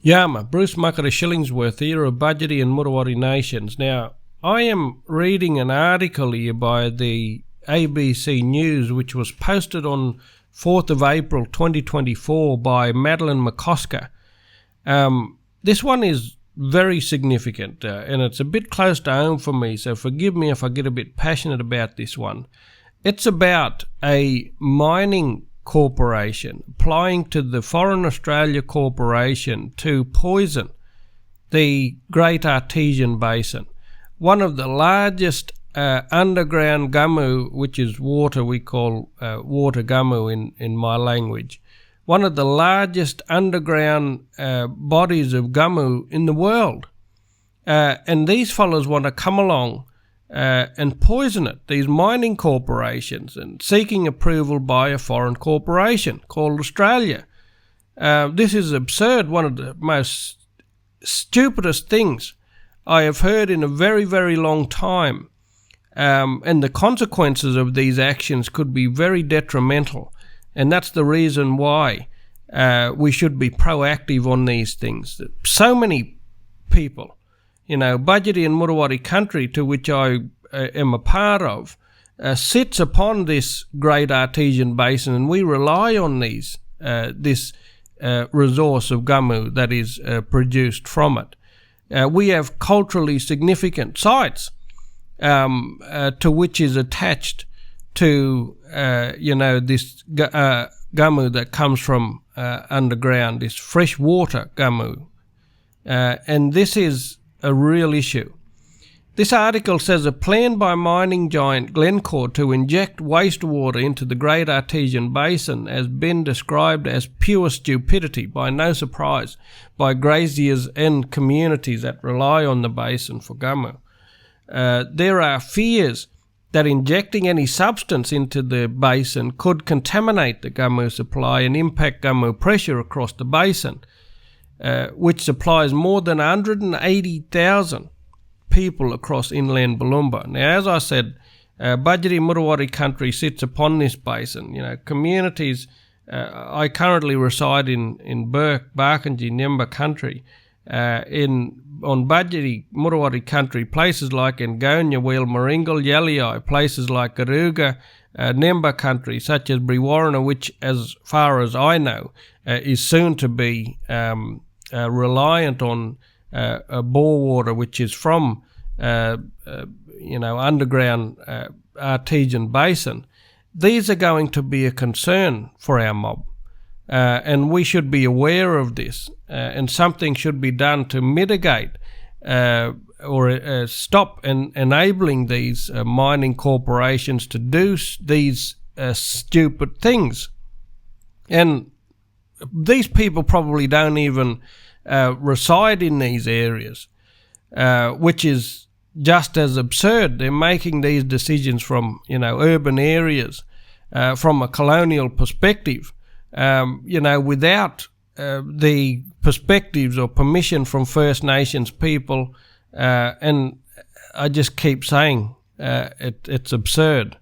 Yaama, Bruce Muckata Shillingsworth here of Budgety and Murawari Nations. Now, I am reading an article here by the ABC News which was posted on 4th of April 2024 by Madeline McCosker. This one is very significant and it's a bit close to home for me, so forgive me if I get a bit passionate about this one. It's about a mining corporation applying to the Foreign Australia Corporation to poison the Great Artesian Basin, one of the largest underground gamu, which is water, we call water gamu in my language, one of the largest underground bodies of gamu in the world. And these fellows want to come along and poison it, these mining corporations, and seeking approval by a foreign corporation called Australia. This is absurd, one of the most stupidest things I have heard in a very, very long time. And the consequences of these actions could be very detrimental. And that's the reason why we should be proactive on these things. So many people, Budgety and Murawari country, to which I am a part of, sits upon this Great Artesian Basin, and we rely on this resource of gamu that is produced from it. We have culturally significant sites to which is attached to this gamu that comes from underground, this freshwater gamu, and this is a real issue. This article says a plan by mining giant Glencore to inject wastewater into the Great Artesian Basin has been described as pure stupidity, by no surprise, by graziers and communities that rely on the basin for gamu. There are fears that injecting any substance into the basin could contaminate the gamu supply and impact gamu pressure across the basin, which supplies more than 180,000 people across inland Balumba. Now, as I said, Budgety Murawari country sits upon this basin. Communities, I currently reside in Burke, Barkindji, Nemba country. On Budgety Murawari country, places like Ngonya, Wheel, Maringal, Yaliyai, places like Garuga, Nemba country, such as Brewarrina, which, as far as I know, is soon to be reliant on bore water, which is from underground artesian basin. These are going to be a concern for our mob, and we should be aware of this, and something should be done to mitigate or stop enabling these mining corporations to do these stupid things. And these people probably don't even reside in these areas, which is just as absurd. They're making these decisions from, urban areas, from a colonial perspective, without the perspectives or permission from First Nations people, and I just keep saying it's absurd.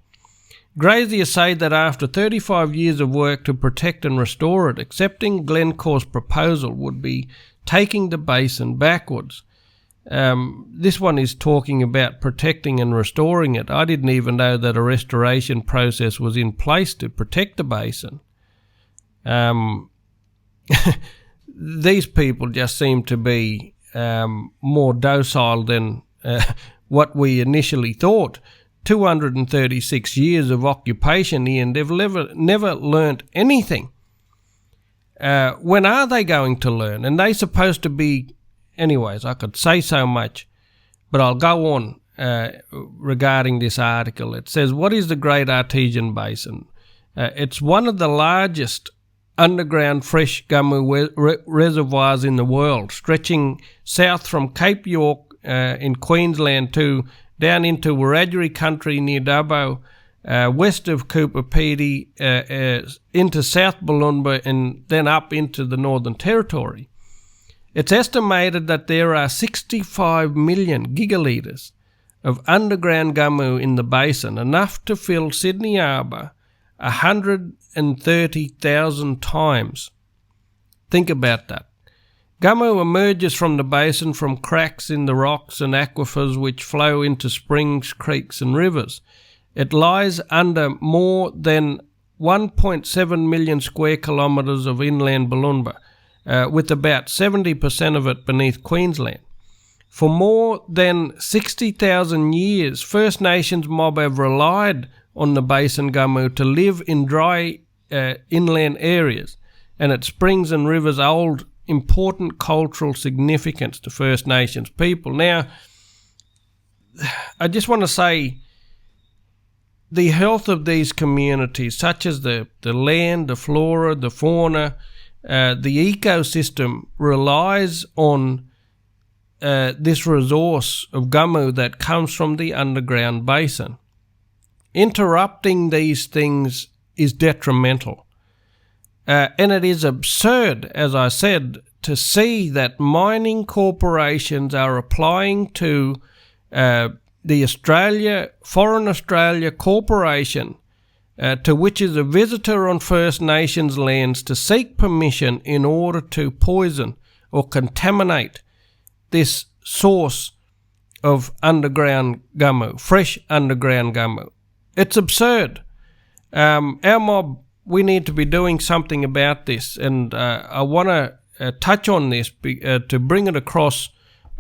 Graziers say that after 35 years of work to protect and restore it, accepting Glencore's proposal would be taking the basin backwards. This one is talking about protecting and restoring it. I didn't even know that a restoration process was in place to protect the basin. These people just seem to be more docile than what we initially thought. 236 years of occupation here, and they've never learnt anything. When are they going to learn? And they're supposed to be... Anyways, I could say so much, but I'll go on regarding this article. It says, what is the Great Artesian Basin? It's one of the largest underground fresh gamu reservoirs in the world, stretching south from Cape York in Queensland to down into Wiradjuri country near Dubbo, west of Cooper Pedy, into South Balumba, and then up into the Northern Territory. It's estimated that there are 65 million gigalitres of underground gamu in the basin, enough to fill Sydney Harbour 130,000 times. Think about that. Gummu emerges from the basin from cracks in the rocks and aquifers which flow into springs, creeks and rivers. It lies under more than 1.7 million square kilometres of inland Bulimba, with about 70% of it beneath Queensland. For more than 60,000 years, First Nations mob have relied on the basin gummu to live in dry inland areas, and its springs and rivers hold important cultural significance to First Nations people. Now, I just want to say the health of these communities, such as the land, the flora, the fauna, the ecosystem, relies on this resource of gummu that comes from the underground basin. Interrupting these things is detrimental. And it is absurd, as I said, to see that mining corporations are applying to the Foreign Australia Corporation, to which is a visitor on First Nations lands, to seek permission in order to poison or contaminate this source of underground gummu, fresh underground gummu. It's absurd. Our mob, we need to be doing something about this, and I want to touch on this to bring it across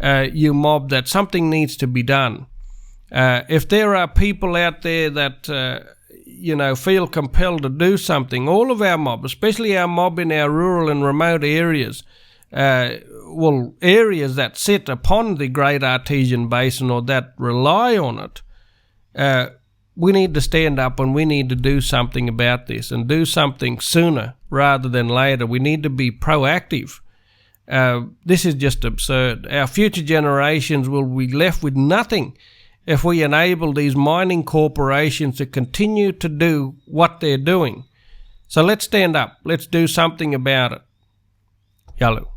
you mob that something needs to be done. If there are people out there that feel compelled to do something, all of our mob, especially our mob in our rural and remote areas, areas that sit upon the Great Artesian Basin or that rely on it, we need to stand up and we need to do something about this, and do something sooner rather than later. We need to be proactive. This is just absurd. Our future generations will be left with nothing if we enable these mining corporations to continue to do what they're doing. So let's stand up. Let's do something about it. Yalu.